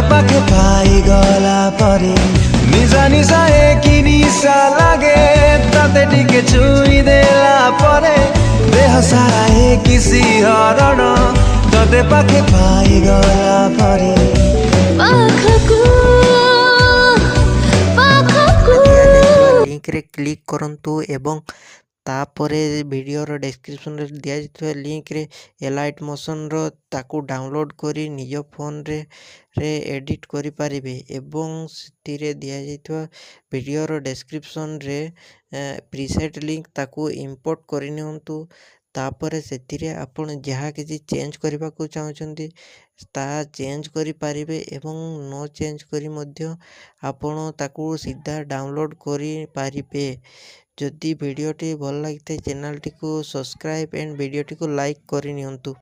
पाखे पाई गला परे निजा निजा एक निशा लागे ताते टिके छुई देला परे देह सारा एक सिहरण तते पाखे पाई गला परे लिंक रे क्लिक करंतु एवं तापर वीडियोर डिस्क्रिप्शन रे दिया जाइଥିବା लिंक रे एलाइट मोशन रो ताकू डाउनलोड करी निज फोन रे एडिट करि पारिबे एवं सितिरे दिया जाइଥିବା वीडियोर डिस्क्रिप्शन रे प्रीसेट लिंक ताकू इंपोर्ट करि नियंतु तापर सेतिरे आपण जहाँ किसी चेंज करबा को चाहछंती ता चेंज करि पारिबे एवं नो चेंज करी मध्य आपण ताकू सीधा डाउनलोड करि पारिबे। जदि वीडियोटी भल लगी चैनल टी को सब्सक्राइब एंड वीडियोटी को लाइक करि नियंतु।